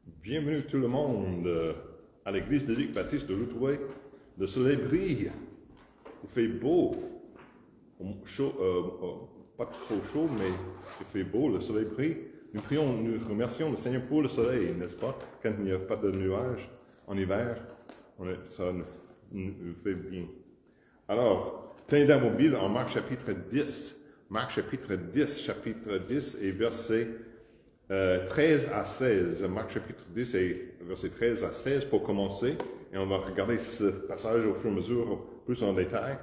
Bienvenue tout le monde à l'église biblique baptiste de l'Outaouais. Le soleil brille, il fait beau, chaud, pas trop chaud, mais il fait beau, le soleil brille. Nous remercions le Seigneur pour le soleil, n'est-ce pas? Quand il n'y a pas de nuages en hiver, ça nous fait bien. Alors, tenez dans vos Bibles en Marc chapitre 10. Marc chapitre 10 et verset 13 à 16. Marc chapitre 10 et verset 13 à 16 pour commencer. Et on va regarder ce passage au fur et à mesure plus en détail,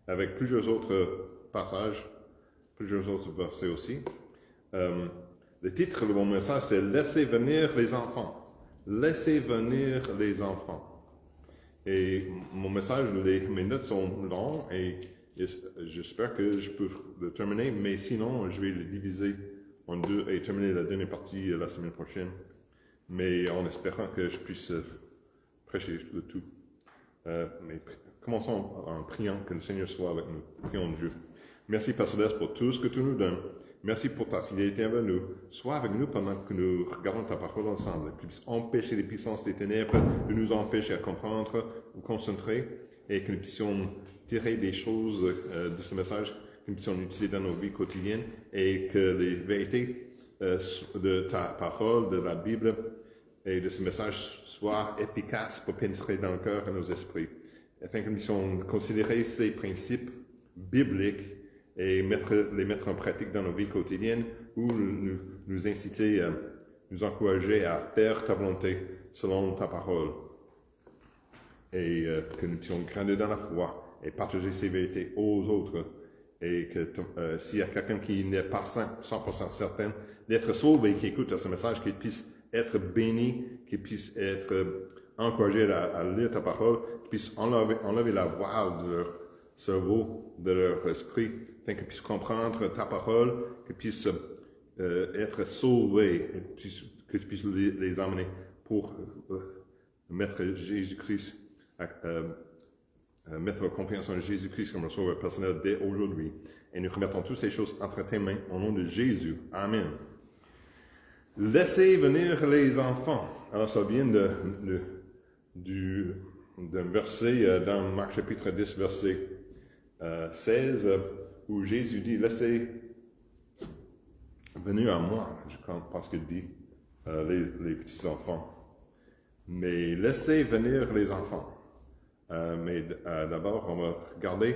avec plusieurs autres passages, plusieurs autres versets aussi. Le titre de mon message, c'est « Laissez venir les enfants ». Laissez venir les enfants. Et mon message, mes notes sont longues et j'espère que je peux le terminer, mais sinon, je vais le diviser en deux et terminer la dernière partie la semaine prochaine. Mais en espérant que je puisse prêcher le tout. Mais commençons en priant que le Seigneur soit avec nous. Prions Dieu. Merci, Père Céleste, pour tout ce que tu nous donnes. Merci pour ta fidélité envers nous. Sois avec nous pendant que nous regardons ta parole ensemble. Que tu puisses empêcher les puissances des ténèbres de nous empêcher à comprendre ou concentrer et que nous puissions tirer des choses de ce message que nous puissions utiliser dans nos vies quotidiennes et que les vérités de ta parole, de la Bible et de ce message soient efficaces pour pénétrer dans le cœur et nos esprits. Afin que nous puissions considérer ces principes bibliques et les mettre en pratique dans nos vies quotidiennes ou nous inciter, nous encourager à faire ta volonté selon ta parole. Et que nous puissions grandir dans la foi et partager ces vérités aux autres. Et que s'il y a quelqu'un qui n'est pas 100% certain d'être sauvé et qui écoute ce message, qu'il puisse être béni, qu'il puisse être encouragé à lire ta parole, qu'il puisse enlever la voile de leur cerveau, de leur esprit, afin qu'ils puissent comprendre ta parole, qu'ils puissent être sauvés, et que tu puisses les emmener pour mettre Jésus-Christ, mettre confiance en Jésus-Christ comme le sauveur personnel dès aujourd'hui. Et nous remettons toutes ces choses entre tes mains au nom de Jésus. Amen. Laissez venir les enfants. Alors ça vient d'un verset dans Marc chapitre 10, verset 16, où Jésus dit, laissez venir à moi, je pense qu'il dit, les petits enfants. Mais laissez venir les enfants. Mais d'abord, on va regarder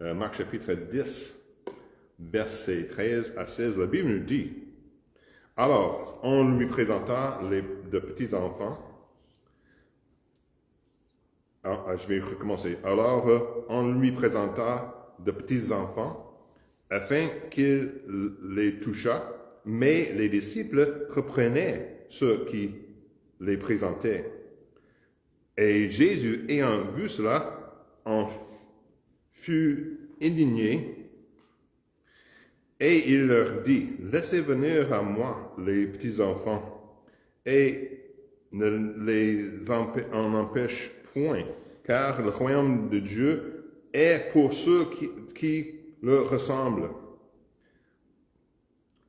Marc chapitre 10, verset 13 à 16. La Bible nous dit, alors, on lui présenta de petits enfants. Je vais recommencer. Alors, on lui présenta de petits enfants afin qu'il les touchât, mais les disciples reprenaient ceux qui les présentaient. Et Jésus, ayant vu cela, en fut indigné, et il leur dit, laissez venir à moi les petits enfants, et ne les en empêche point, car le royaume de Dieu est pour ceux qui le ressemblent.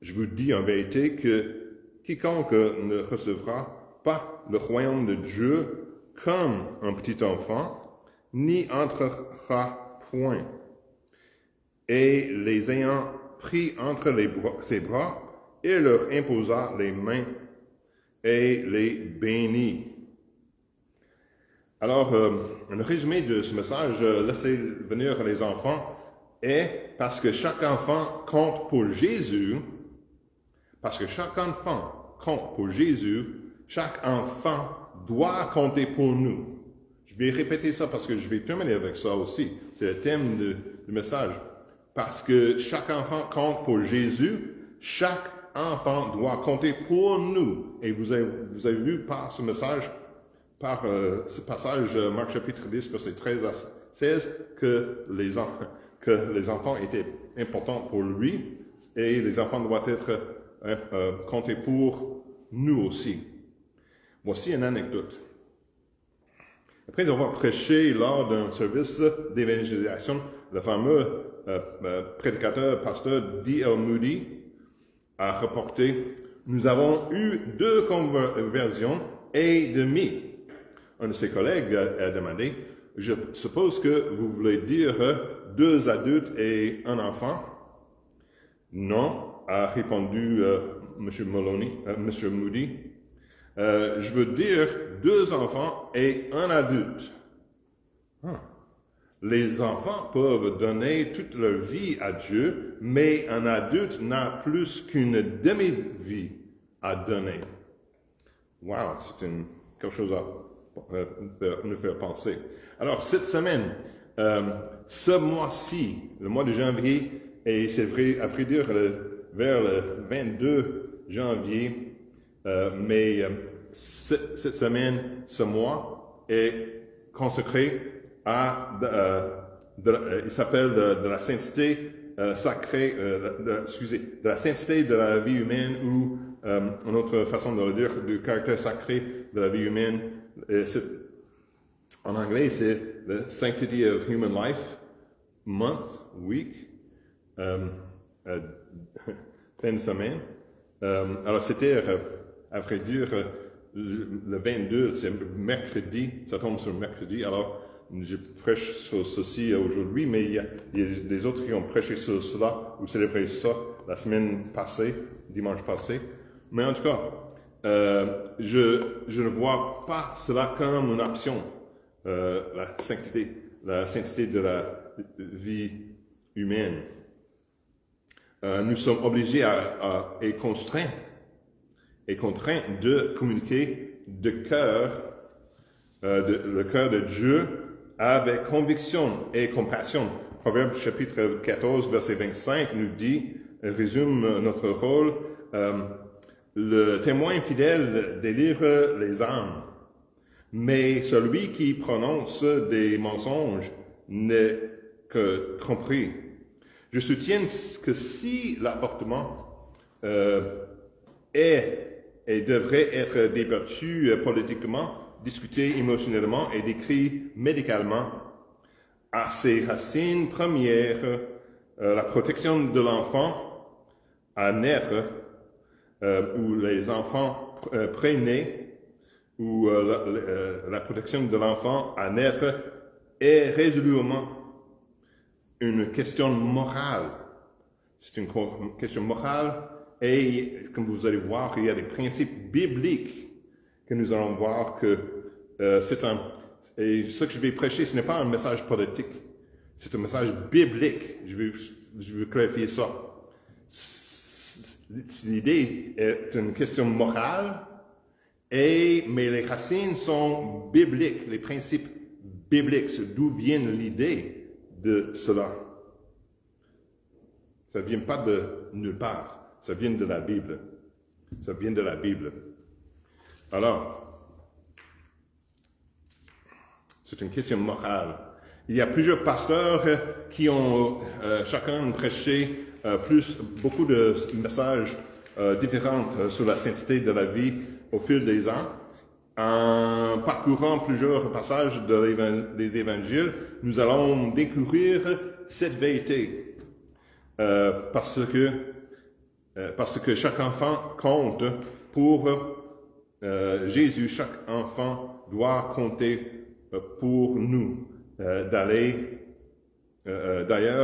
Je vous dis en vérité que quiconque ne recevra pas le royaume de Dieu comme un petit enfant, n'y entrera point. Et les ayant pris entre ses bras, il leur imposa les mains et les bénit. Alors, un résumé de ce message, laissez venir les enfants, est parce que chaque enfant compte pour Jésus, parce que chaque enfant compte pour Jésus, chaque enfant doit compter pour nous. Je vais répéter ça parce que je vais terminer avec ça aussi. C'est le thème du message. Parce que chaque enfant compte pour Jésus, chaque enfant doit compter pour nous. Et vous avez vu par ce message, par ce passage, Marc chapitre 10, verset 13 à 16, que les enfants étaient importants pour lui et les enfants doivent être comptés pour nous aussi. Voici une anecdote. Après avoir prêché lors d'un service d'évangélisation, le fameux prédicateur, pasteur D.L. Moody a rapporté Nous avons eu 2 conversions et demie. Un de ses collègues a demandé, je suppose que vous voulez dire 2 adultes et un enfant? Non, a répondu M. Moody. Je veux dire 2 enfants et un adulte. Les enfants peuvent donner toute leur vie à Dieu, mais un adulte n'a plus qu'une demi-vie à donner. Wow, c'est quelque chose à nous faire penser. Alors, cette semaine, ce mois-ci, le mois de janvier, et c'est vrai, à vrai dire, vers le 22 janvier, mais cette semaine, ce mois, est consacré il s'appelle de la sainteté sacrée, de la sainteté de la vie humaine, ou une autre façon de le dire, du caractère sacré de la vie humaine. En anglais, c'est the Sanctity of Human Life Month, week, fin de semaine. Alors c'était, à vrai dire, le 22, c'est mercredi, ça tombe sur mercredi, alors je prêche sur ceci aujourd'hui, mais il y a des autres qui ont prêché sur cela ou célébré ça la semaine passée, dimanche passé. Mais en tout cas, je ne vois pas cela comme une option, la sainteté de la vie humaine. Nous sommes obligés et contraints de communiquer le cœur de Dieu avec conviction et compassion. Proverbe chapitre 14, verset 25 nous dit, résume notre rôle, le témoin fidèle délivre les âmes, mais celui qui prononce des mensonges n'est que tromperie. Je soutiens que si l'avortement est et devrait être débattu politiquement, discuté émotionnellement et décrit médicalement, à ses racines premières, la protection de l'enfant à naître, ou les enfants prénés, ou la protection de l'enfant à naître est résolument une question morale. C'est une question morale, et comme vous allez voir, il y a des principes bibliques que nous allons voir que et ce que je vais prêcher, ce n'est pas un message politique, c'est un message biblique. Je veux clarifier ça. L'idée est une question morale, mais les racines sont bibliques, les principes bibliques. D'où vient l'idée de cela? Ça ne vient pas de nulle part, ça vient de la Bible. Ça vient de la Bible. Alors, c'est une question morale. Il y a plusieurs pasteurs qui ont chacun prêché beaucoup de messages différents sur la sainteté de la vie au fil des ans. En parcourant plusieurs passages des évangiles, nous allons découvrir cette vérité parce que chaque enfant compte pour Jésus. Chaque enfant doit compter pour nous. D'ailleurs,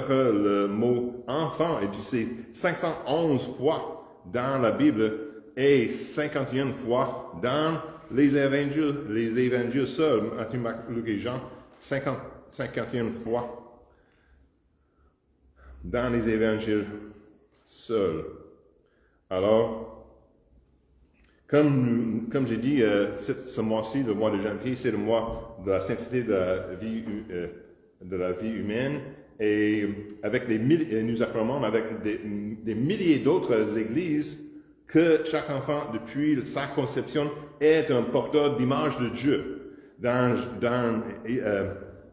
le mot enfant est utilisé 511 fois dans la Bible et 51 fois dans les évangiles seuls, Matthieu, Marc, Luc et Jean, 51 fois dans les évangiles seuls. Alors, comme j'ai dit, ce mois-ci, le mois de janvier, c'est le mois de la sainteté de la vie humaine, et nous affirmons avec des milliers d'autres églises que chaque enfant, depuis sa conception, est un porteur d'image de Dieu. Dans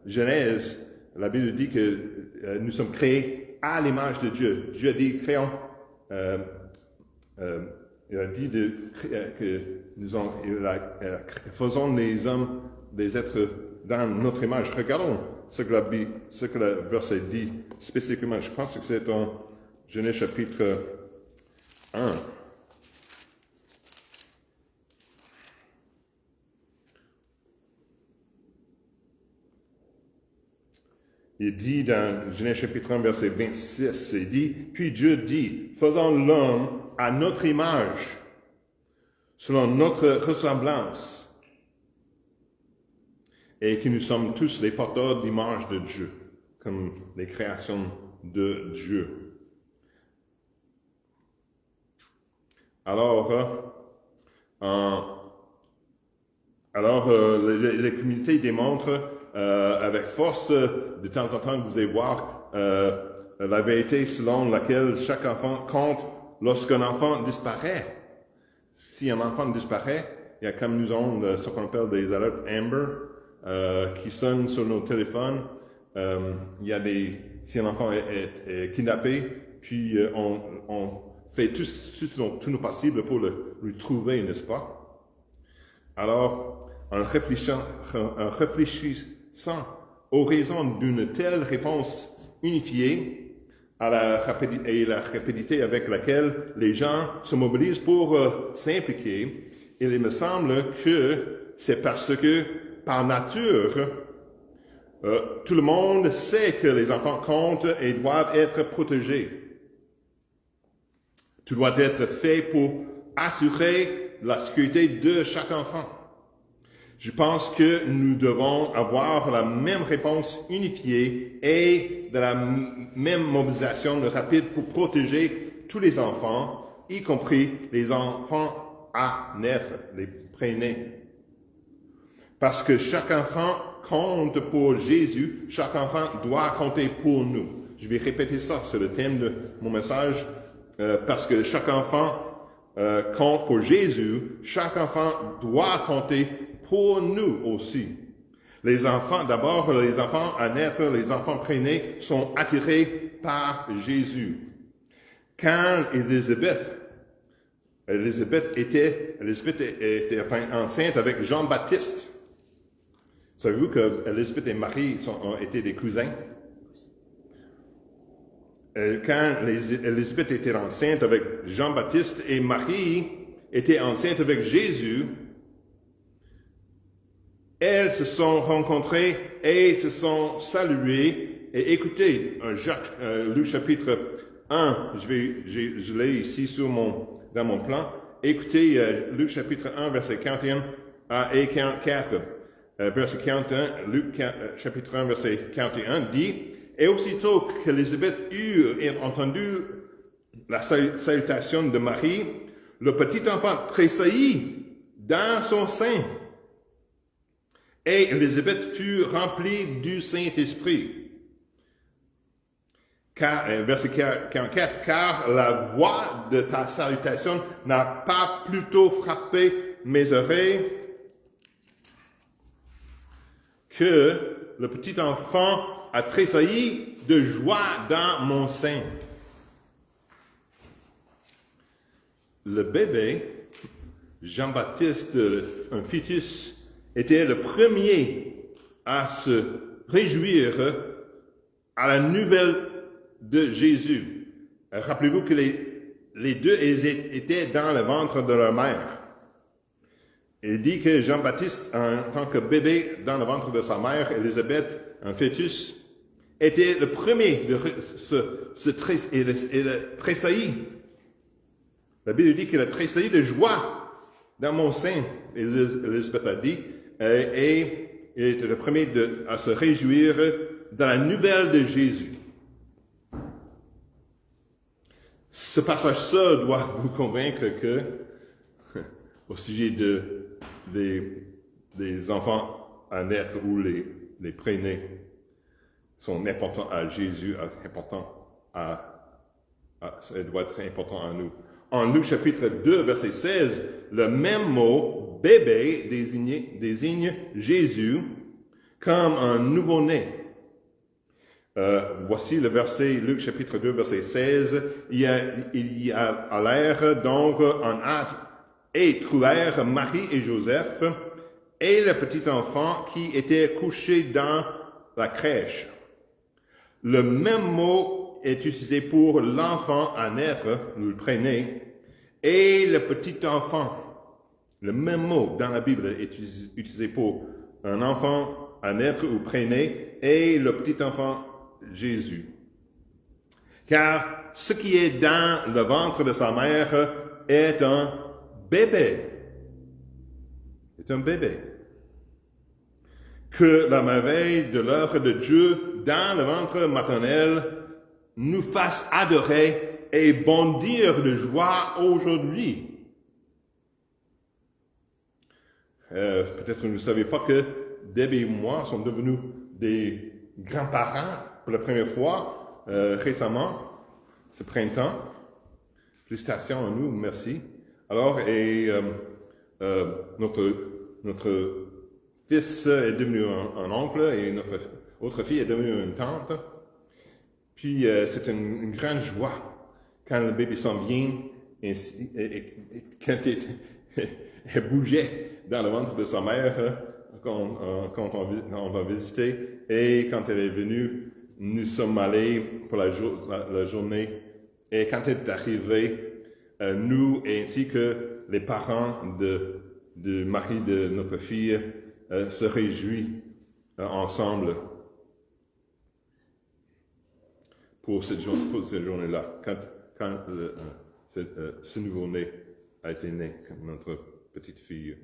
Genèse, la Bible dit que nous sommes créés à l'image de Dieu. Dieu dit, créons. Il a dit que faisons les hommes des êtres dans notre image. Regardons ce que le verset dit spécifiquement. Je pense que c'est en Genèse chapitre 1. Il dit dans Genèse chapitre 1, verset 26, il dit, « Puis Dieu dit, faisons l'homme à notre image, selon notre ressemblance, et que nous sommes tous les porteurs d'image de Dieu, comme les créations de Dieu. » Alors, les communautés démontrent avec force, de temps en temps, que vous allez voir la vérité selon laquelle chaque enfant compte lorsqu'un enfant disparaît. Si un enfant disparaît, il y a comme nous avons ce qu'on appelle des alertes Amber qui sonnent sur nos téléphones. Il y a si un enfant est kidnappé, puis on fait tout nos possibles pour le trouver, n'est-ce pas? Alors, en réfléchissant aux raisons d'une telle réponse unifiée à la rapidité avec laquelle les gens se mobilisent pour s'impliquer, il me semble que c'est parce que, par nature, tout le monde sait que les enfants comptent et doivent être protégés. Tout doit être fait pour assurer la sécurité de chaque enfant. Je pense que nous devons avoir la même réponse unifiée et de la même mobilisation rapide pour protéger tous les enfants, y compris les enfants à naître, les prénés. Parce que chaque enfant compte pour Jésus, chaque enfant doit compter pour nous. Je vais répéter ça, c'est le thème de mon message, parce que chaque enfant compte pour Jésus, chaque enfant doit compter pour nous aussi. Les enfants, d'abord, les enfants à naître, les enfants prénés sont attirés par Jésus. Quand Élisabeth était enceinte avec Jean-Baptiste, savez-vous que Élisabeth et Marie ont été des cousins? Quand Élisabeth était enceinte avec Jean-Baptiste et Marie était enceinte avec Jésus, elles se sont rencontrées et se sont saluées. Et écoutez, Luc chapitre 1, je l'ai ici dans mon plan. Écoutez, Luc chapitre 1, verset 41 et 44. Verset 41, Luc chapitre 1, verset 41 dit, « Et aussitôt qu'Élisabeth eut entendu la salutation de Marie, le petit enfant tressaillit dans son sein. Et Élisabeth fut remplie du Saint-Esprit. » Verset 44, « Car la voix de ta salutation n'a pas plutôt frappé mes oreilles que le petit enfant a tressailli de joie dans mon sein. » Le bébé, Jean-Baptiste, un fœtus, était le premier à se réjouir à la nouvelle de Jésus. Rappelez-vous que les deux étaient dans le ventre de leur mère. Il dit que Jean-Baptiste, en tant que bébé dans le ventre de sa mère, Élisabeth, un fœtus, était le premier de se tressaillir. La Bible dit qu'il a tressailli de joie dans mon sein, Élisabeth a dit, et il était le premier à se réjouir dans la nouvelle de Jésus. Ce passage-là doit vous convaincre que, au sujet des enfants à naître ou les prénés, sont importants à Jésus, ça doit être important à nous. En Luc chapitre 2, verset 16, le même mot, bébé, désigne Jésus comme un nouveau-né. Voici le verset, Luc chapitre 2, verset 16. Il y a à l'air donc un hâte et trouvèrent Marie et Joseph et le petit enfant qui était couché dans la crèche. Le même mot est utilisé pour l'enfant à naître, le préné, et le petit enfant. Le même mot dans la Bible est utilisé pour un enfant à naître ou préné et le petit enfant Jésus. Car ce qui est dans le ventre de sa mère est un bébé. C'est un bébé. Que la merveille de l'œuvre de Dieu dans le ventre maternel nous fasse adorer et bondir de joie aujourd'hui. Peut-être que vous ne savez pas que Debbie et moi sommes devenus des grands-parents pour la première fois récemment, ce printemps. Félicitations à nous, merci. Alors, notre fils est devenu un oncle et notre autre fille est devenue une tante. Puis, c'est une grande joie quand le bébé sent bien et quand elle bougeait dans le ventre de sa mère quand on va visiter. Et quand elle est venue, nous sommes allés pour la journée. Et quand elle est arrivée, nous ainsi que les parents du mari de notre fille se réjouissent ensemble pour cette journée-là, quand ce nouveau-né a été né, notre petite fille.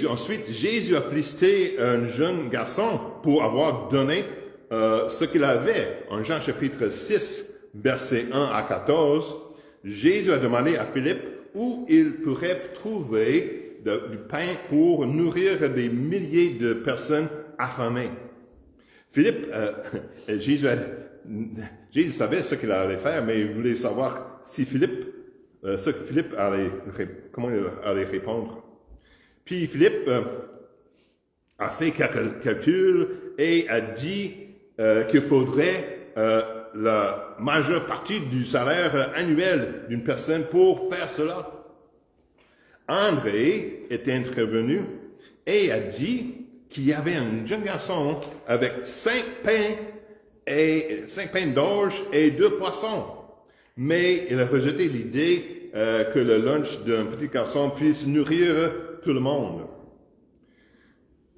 Ensuite, Jésus a félicité un jeune garçon pour avoir donné ce qu'il avait. En Jean chapitre 6, versets 1 à 14, Jésus a demandé à Philippe où il pourrait trouver du pain pour nourrir des milliers de personnes affamées. Jésus savait ce qu'il allait faire, mais il voulait savoir si comment il allait répondre. Puis Philippe a fait quelques calculs et a dit qu'il faudrait la majeure partie du salaire annuel d'une personne pour faire cela. André est intervenu et a dit qu'il y avait un jeune garçon avec 5 pains d'orge et 2 poissons. Mais il a rejeté l'idée que le lunch d'un petit garçon puisse nourrir tout le monde.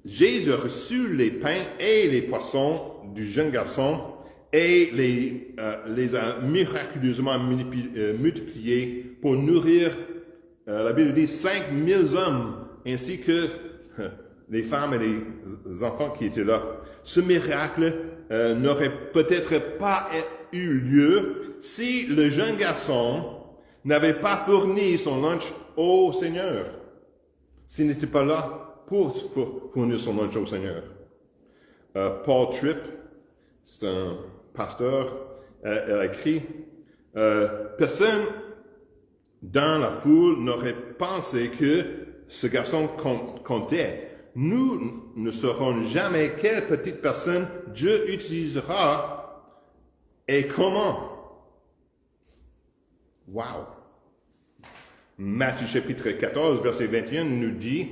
Jésus a reçu les pains et les poissons du jeune garçon et les a miraculeusement multipliés pour nourrir, la Bible dit, 5000 hommes, ainsi que les femmes et les enfants qui étaient là. Ce miracle n'aurait peut-être pas eu lieu si le jeune garçon n'avait pas fourni son lunch au Seigneur. S'il n'était pas là pour fournir son lunch au Seigneur. Paul Tripp, c'est un pasteur, elle a écrit personne dans la foule n'aurait pensé que ce garçon comptait. Nous ne saurons jamais quelle petite personne Dieu utilisera et comment. Wow! Matthieu chapitre 14, verset 21 nous dit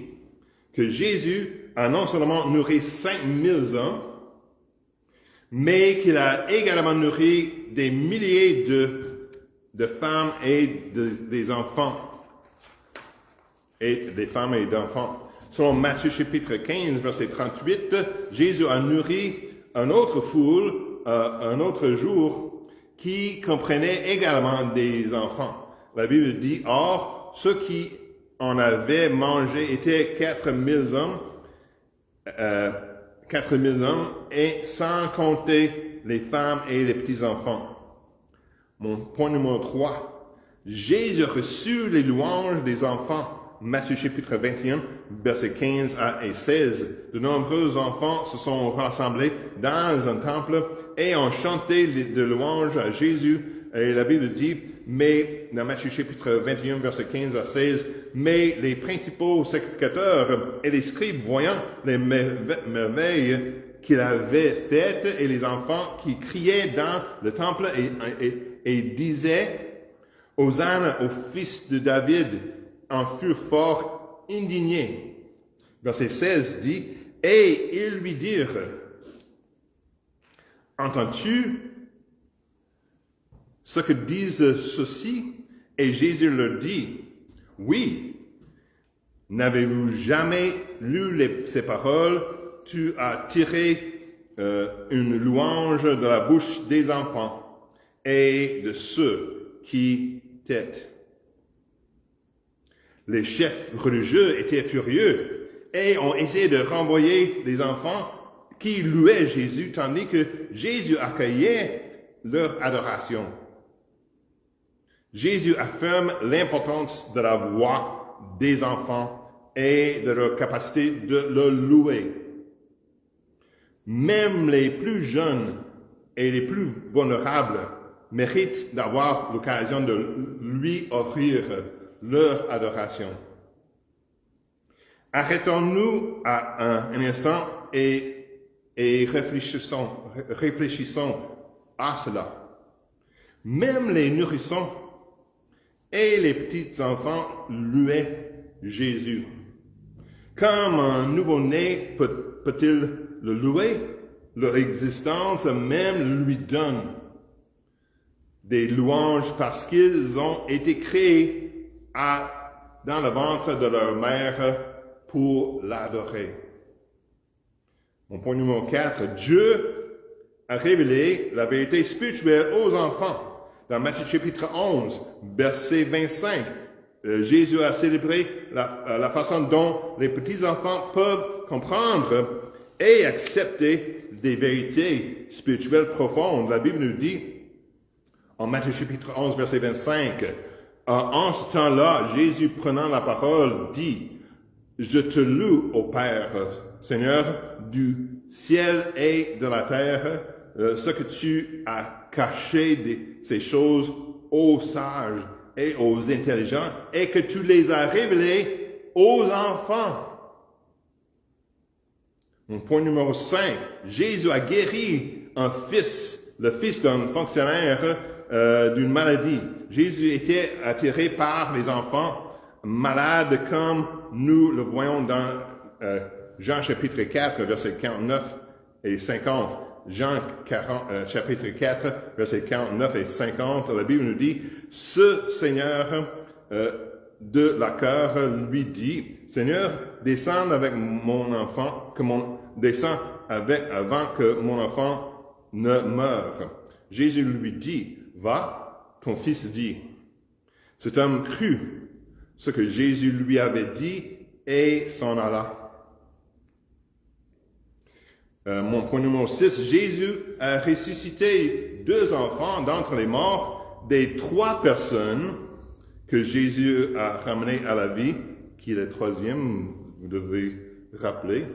que Jésus a non seulement nourri 5000 hommes, mais qu'il a également nourri des milliers de femmes et des enfants. Et des femmes et d'enfants. Selon Matthieu chapitre 15, verset 38, Jésus a nourri une autre foule, un autre jour, qui comprenait également des enfants. La Bible dit, or, ceux qui en avaient mangé étaient 4000 hommes, 4000 hommes, et sans compter les femmes et les petits-enfants. Mon point numéro 3, Jésus a reçu les louanges des enfants. Matthieu chapitre 21, versets 15 et 16. De nombreux enfants se sont rassemblés dans un temple et ont chanté de louanges à Jésus. Et la Bible dit, mais dans Matthieu chapitre 21, versets 15 à 16, mais les principaux sacrificateurs et les scribes, voyant les merveilles qu'il avait faites, et les enfants qui criaient dans le temple et disaient, Hosanna au fils de David, en furent fort indignés. Verset 16 dit, et ils lui dirent, entends-tu ce que disent ceux-ci? Et Jésus leur dit, oui, n'avez-vous jamais lu ces paroles? Tu as tiré une louange de la bouche des enfants et de ceux qui têtent. Les chefs religieux étaient furieux et ont essayé de renvoyer les enfants qui louaient Jésus, tandis que Jésus accueillait leur adoration. Jésus affirme l'importance de la voix des enfants et de leur capacité de le louer. Même les plus jeunes et les plus vulnérables méritent d'avoir l'occasion de lui offrir leur adoration. Arrêtons-nous un instant et réfléchissons à cela. Même les nourrissons et les petits enfants louaient Jésus. Comme un nouveau-né peut-il le louer? Leur existence même lui donne des louanges parce qu'ils ont été créés dans le ventre de leur mère pour l'adorer. Mon point numéro 4, Dieu a révélé la vérité spirituelle aux enfants. Dans Matthieu chapitre 11, verset 25, Jésus a célébré la façon dont les petits-enfants peuvent comprendre et accepter des vérités spirituelles profondes. La Bible nous dit, en Matthieu chapitre 11, verset 25, en ce temps-là, Jésus prenant la parole dit, « Je te loue, ô Père, Seigneur du ciel et de la terre, ce que tu as caché ces choses aux sages et aux intelligents, et que tu les as révélées aux enfants. » Mon point numéro 5, Jésus a guéri le fils d'un fonctionnaire d'une maladie. Jésus était attiré par les enfants malades comme nous le voyons dans Jean chapitre 4, versets 49 et 50. Jean chapitre 4, versets 49 et 50, la Bible nous dit, « Ce Seigneur de la cœur lui dit, « Seigneur, descends avec mon enfant, avant que mon enfant ne meure. » Jésus lui dit, « Va, ton fils vit. » Cet homme crut ce que Jésus lui avait dit et s'en alla. Mon point numéro 6, Jésus a ressuscité 2 enfants d'entre les morts des 3 personnes que Jésus a ramenées à la vie, qui est le 3e, vous devez rappeler,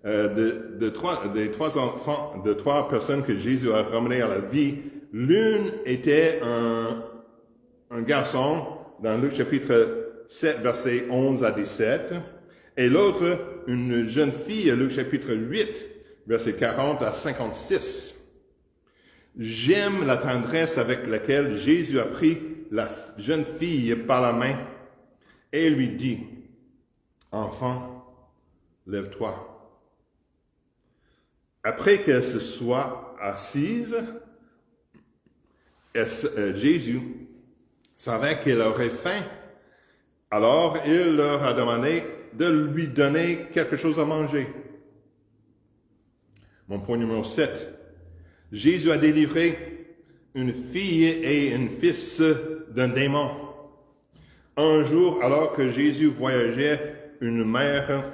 des 3 enfants, de 3 personnes que Jésus a ramenées à la vie. L'une était un garçon dans Luc chapitre 7, versets 11 à 17, et l'autre une jeune fille, Luc chapitre 8, versets 40 à 56. J'aime la tendresse avec laquelle Jésus a pris la jeune fille par la main et lui dit, « Enfant, lève-toi. » Après qu'elle se soit assise, Jésus savait qu'elle aurait faim. Alors il leur a demandé de lui donner quelque chose à manger. Mon point numéro 7. Jésus a délivré une fille et un fils d'un démon. Un jour, alors que Jésus voyageait, une mère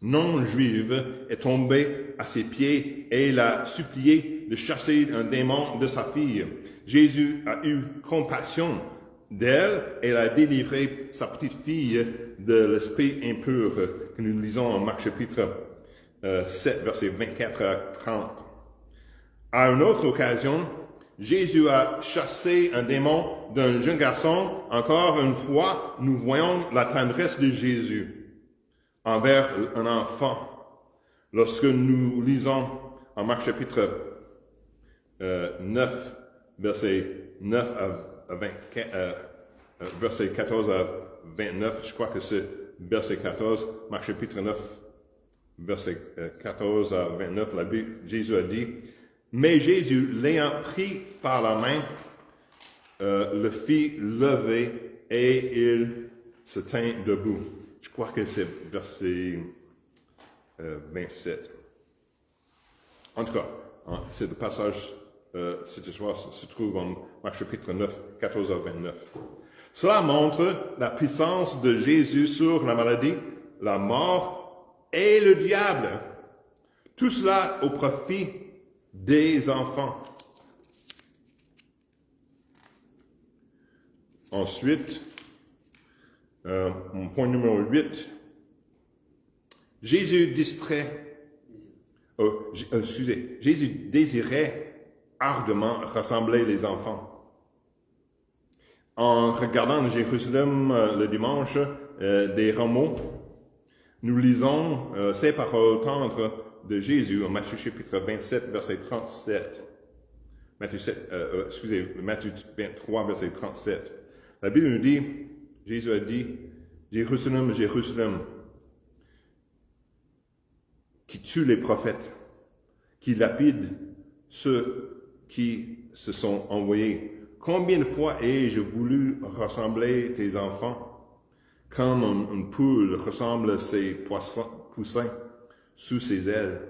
non juive est tombée à ses pieds et l'a supplié de chasser un démon de sa fille. Jésus a eu compassion d'elle et a délivré sa petite fille de l'esprit impur que nous lisons en Marc chapitre 7, versets 24 à 30. À une autre occasion, Jésus a chassé un démon d'un jeune garçon. Encore une fois, nous voyons la tendresse de Jésus envers un enfant. Lorsque nous lisons en Marc chapitre 9, versets 9 à 24, versets 14 à 29, je crois que c'est verset 14, Marc chapitre 9, verset 14 à 29, Jésus a dit, « Mais Jésus, l'ayant pris par la main, le fit lever et il se tint debout. » Je crois que c'est verset 27. En tout cas, c'est le passage ce soir se trouve en Marc chapitre 9, 14 à 29. Cela montre la puissance de Jésus sur la maladie, la mort et le diable. Tout cela au profit des enfants. Ensuite, mon point numéro 8, Jésus désirait ardemment rassembler les enfants. En regardant Jérusalem le dimanche des Rameaux, nous lisons ces paroles tendres de Jésus en Matthieu chapitre 27, verset 37. Matthieu 23, verset 37. La Bible nous dit, Jésus a dit, Jérusalem, Jérusalem, qui tue les prophètes, qui lapide ceux qui se sont envoyés. Combien de fois ai-je voulu rassembler tes enfants, comme une poule rassemble ses poussins sous ses ailes,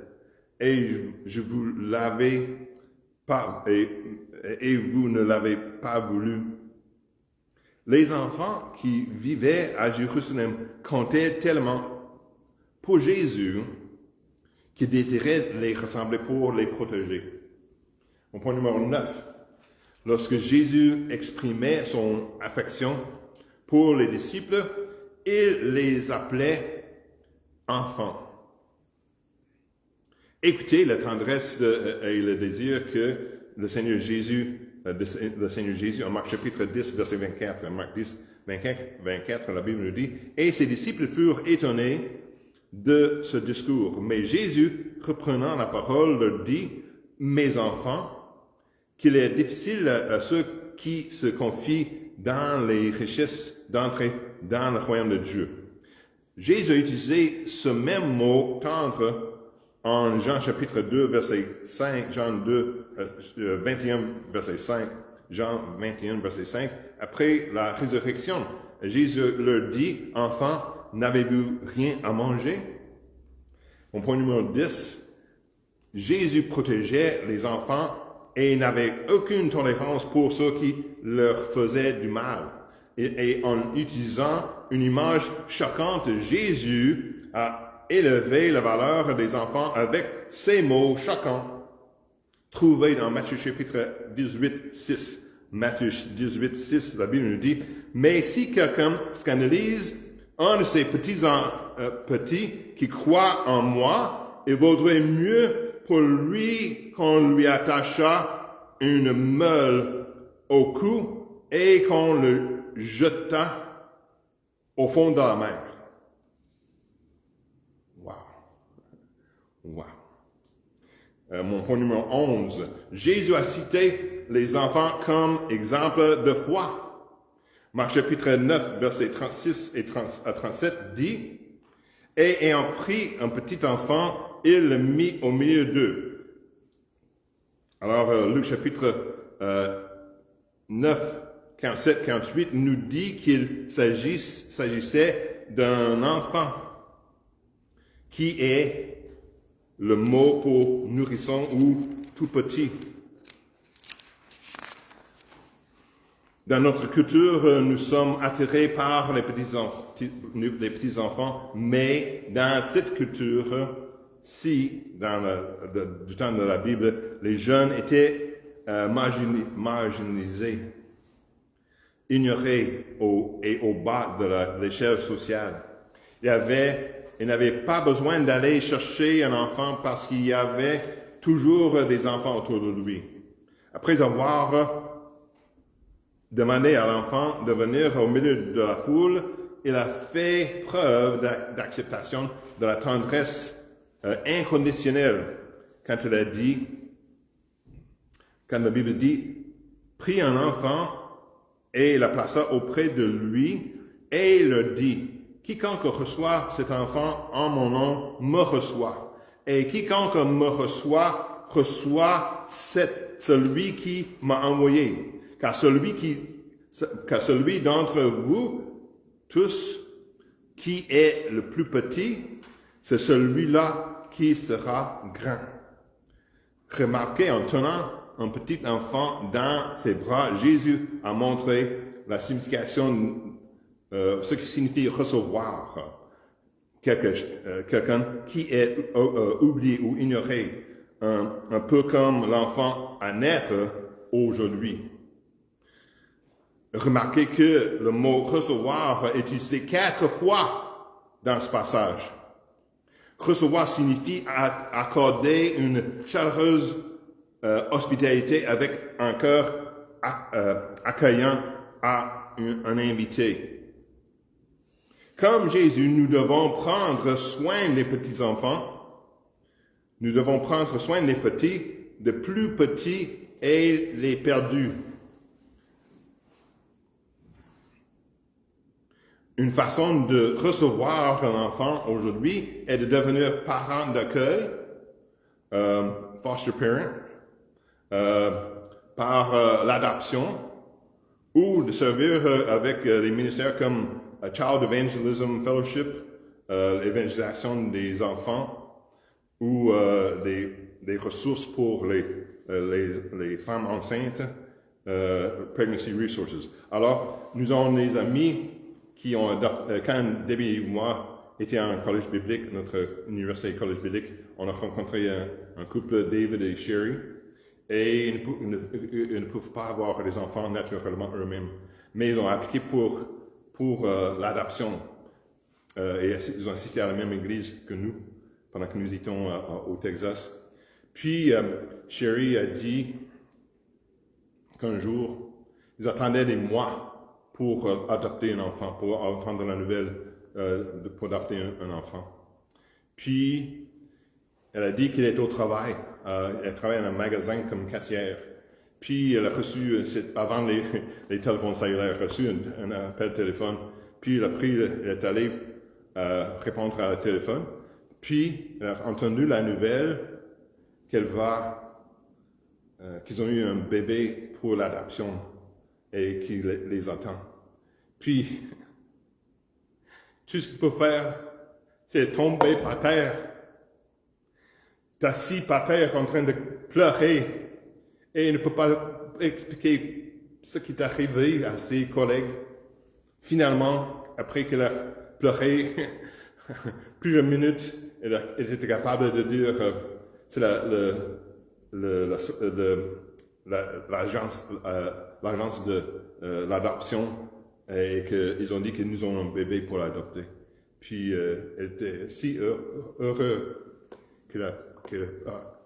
et je vous l'avais pas, et vous ne l'avez pas voulu. Les enfants qui vivaient à Jérusalem comptaient tellement pour Jésus qu'il désirait les rassembler pour les protéger. Mon point numéro 9. Lorsque Jésus exprimait son affection pour les disciples, il les appelait enfants. Écoutez la tendresse et le désir que le Seigneur Jésus en Marc chapitre 10, verset 24. Marc 10, 24, la Bible nous dit, « Et ses disciples furent étonnés de ce discours. Mais Jésus, reprenant la parole, leur dit, « Mes enfants, qu'il est difficile à ceux qui se confient dans les richesses d'entrer dans le royaume de Dieu. » Jésus a utilisé ce même mot tendre en Jean chapitre 2, verset 5, Jean 2, 21, verset 5, Jean 21, verset 5, après la résurrection. Jésus leur dit, « Enfants, n'avez-vous rien à manger? » Mon point numéro 10, Jésus protégeait les enfants et n'avait aucune tolérance pour ceux qui leur faisaient du mal. Et en utilisant une image choquante, Jésus a élevé la valeur des enfants avec ces mots choquants trouvés dans Matthieu chapitre 18, 6. Matthieu 18, 6, la Bible nous dit, « Mais si quelqu'un scandalise un de ces petits qui croient en moi, il vaudrait mieux pour lui qu'on lui attachât une meule au cou et qu'on le jetât au fond de la mer. » Wow. Mon point numéro 11. Jésus a cité les enfants comme exemple de foi. Marc chapitre 9, versets 36 à 37 dit, « Et ayant pris un petit enfant, il le mit au milieu d'eux. » Alors, Luc chapitre 9, 47, 48 nous dit qu'il s'agissait d'un enfant qui est le mot pour nourrisson ou tout petit. Dans notre culture, nous sommes attirés par les petits enfants, mais dans cette culture-ci, du temps de la Bible, les jeunes étaient marginalisés, ignorés et au bas de l'échelle sociale. Il n'avait pas besoin d'aller chercher un enfant parce qu'il y avait toujours des enfants autour de lui. Après avoir demandé à l'enfant de venir au milieu de la foule, il a fait preuve d'acceptation, de la tendresse inconditionnelle quand la Bible dit, prit un enfant et la plaça auprès de lui et leur dit, « Quiconque reçoit cet enfant en mon nom me reçoit. Et quiconque me reçoit, reçoit celui qui m'a envoyé. Car celui d'entre vous tous qui est le plus petit, c'est celui-là qui sera grand. » Remarquez, en tenant un petit enfant dans ses bras, Jésus a montré la signification, ce qui signifie recevoir quelqu'un qui est oublié ou ignoré, un peu comme l'enfant à naître aujourd'hui. Remarquez que le mot recevoir est utilisé 4 fois dans ce passage. Recevoir signifie accorder une chaleureuse hospitalité avec un cœur accueillant à un invité. Comme Jésus, nous devons prendre soin des petits-enfants. Nous devons prendre soin des petits, des plus petits et les perdus. Une façon de recevoir un enfant aujourd'hui est de devenir parent d'accueil, foster parent, par l'adoption, ou de servir avec des ministères comme Child Evangelism Fellowship, l'évangélisation des enfants, ou des ressources pour les femmes enceintes, Pregnancy Resources. Alors, nous avons des amis qui ont adopté, quand Debbie et moi étions en collège biblique, notre université collège biblique, on a rencontré un couple, David et Sherry, et ils ne peuvent pas avoir des enfants naturellement eux-mêmes, mais ils ont appliqué pour l'adoption. Et ils ont assisté à la même église que nous, pendant que nous étions au Texas. Puis, Sherry a dit qu'un jour, ils attendaient des mois pour adopter un enfant, pour entendre la nouvelle pour adopter un enfant. Puis, elle a dit qu'elle est au travail. Elle travaille dans un magasin comme caissière. Puis, elle a reçu, avant les téléphones cellulaires, elle a reçu un appel de téléphone. Puis, elle est allée répondre à le téléphone. Puis, elle a entendu la nouvelle qu'ils ont eu un bébé pour l'adoption et qu'il les attend. Puis, tout ce qu'il peut faire, c'est tomber par terre, assis par terre en train de pleurer, et il ne peut pas expliquer ce qui est arrivé à ses collègues. Finalement, après qu'elle a pleuré plusieurs minutes, elle était capable de dire c'est l'agence de l'adoption, et qu'ils ont dit qu'ils nous ont un bébé pour l'adopter. Puis elle était si heureuse qu'elle a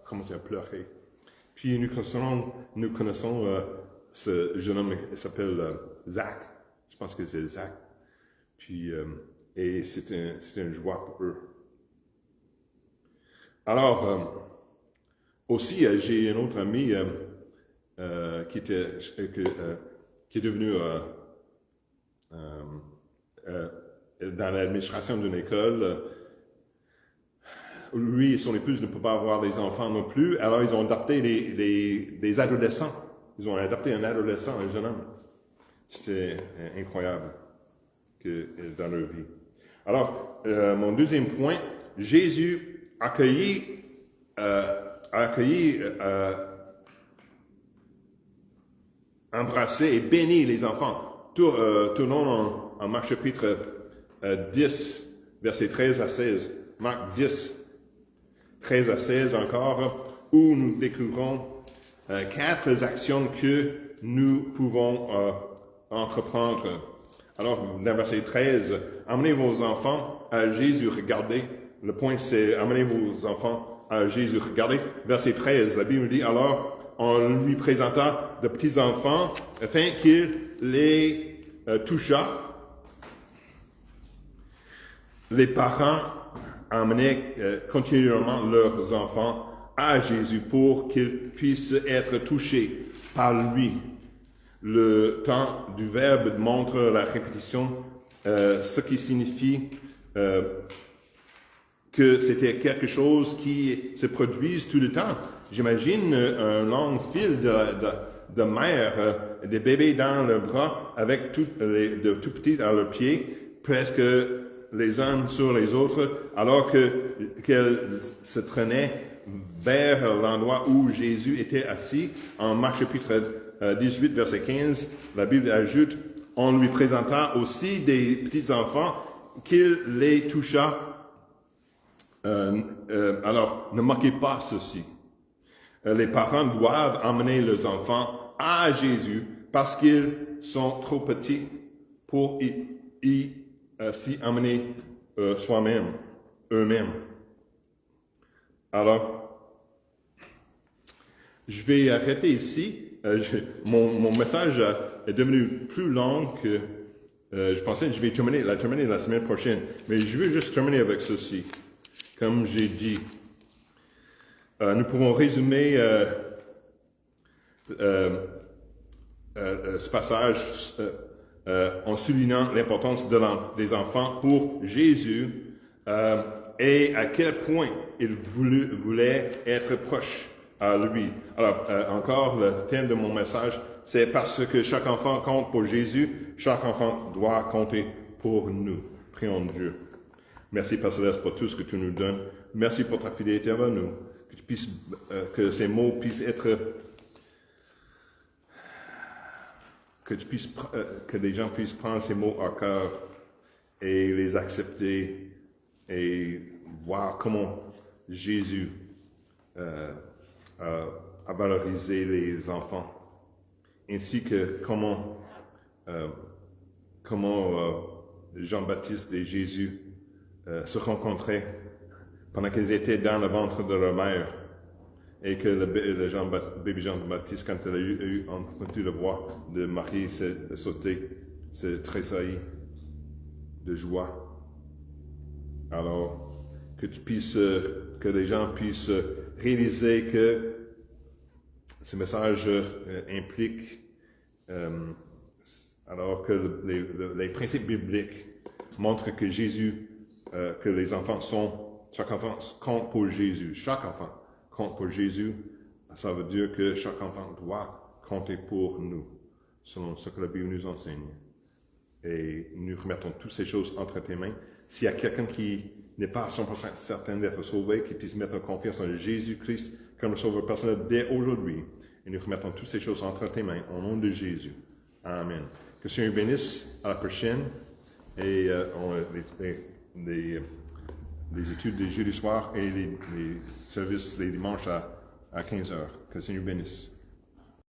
commencé à pleurer. Puis nous connaissons ce jeune homme qui s'appelle Zach. Je pense que c'est Zach. Puis, et c'était une joie pour eux. Alors, aussi, j'ai un autre ami qui est devenu dans l'administration d'une école. Lui et son épouse ne peuvent pas avoir des enfants non plus. Alors, ils ont adopté des adolescents. Ils ont adopté un adolescent, un jeune homme. C'était incroyable dans leur vie. Alors, mon deuxième point, Jésus a accueilli, embrassé et béni les enfants. Tournons en Marc chapitre 10, versets 13 à 16. Marc 10, 13 à 16 encore, où nous découvrons 4 actions que nous pouvons entreprendre. Alors, dans verset 13, amenez vos enfants à Jésus, regardez. Le point, c'est amenez vos enfants à Jésus, regardez. Verset 13, la Bible dit, alors, on lui présenta de petits enfants afin qu'il les touchât. Les parents amenaient continuellement leurs enfants à Jésus pour qu'ils puissent être touchés par lui. Le temps du verbe montre la répétition, ce qui signifie que c'était quelque chose qui se produise tout le temps. J'imagine un long fil de mères, des bébés dans leurs bras, avec de tout petits à leurs pieds, presque les uns sur les autres, alors qu'elles se traînaient vers l'endroit où Jésus était assis. En Marc chapitre 18, verset 15, la Bible ajoute, on lui présenta aussi des petits enfants qu'il les toucha. Alors, ne manquez pas ceci. Les parents doivent emmener leurs enfants à Jésus parce qu'ils sont trop petits pour s'y emmener eux-mêmes. Alors, je vais arrêter ici. Mon message est devenu plus long que je pensais que je vais terminer la semaine prochaine. Mais je veux juste terminer avec ceci. Comme j'ai dit, nous pouvons résumer ce passage en soulignant l'importance des enfants pour Jésus et à quel point il voulait être proche à lui. Alors, encore le thème de mon message, c'est parce que chaque enfant compte pour Jésus, chaque enfant doit compter pour nous. Prions Dieu. Merci, Père Céleste, pour tout ce que tu nous donnes. Merci pour ta fidélité envers nous. Que ces mots puissent être... que des gens puissent prendre ces mots à cœur et les accepter et voir comment Jésus a valorisé les enfants, ainsi que comment Jean-Baptiste et Jésus se rencontraient pendant qu'ils étaient dans le ventre de leur mère, et que le bébé Jean-Baptiste, quand il a eu entendu la voix de Marie, s'est sauté, s'est tressailli de joie. Alors, que les gens puissent réaliser que ce message implique, alors que les principes bibliques montrent que que les enfants chaque enfant compte pour Jésus. Chaque enfant compte pour Jésus. Ça veut dire que chaque enfant doit compter pour nous, selon ce que la Bible nous enseigne. Et nous remettons toutes ces choses entre tes mains. S'il y a quelqu'un qui n'est pas à 100% certain d'être sauvé, qui puisse mettre confiance en Jésus-Christ comme le sauveur personnel dès aujourd'hui. Et nous remettons toutes ces choses entre tes mains, au nom de Jésus. Amen. Que le Seigneur bénisse. À la prochaine. Et les études des jeudis soirs et les services les dimanches à 15h. Que le Seigneur bénisse.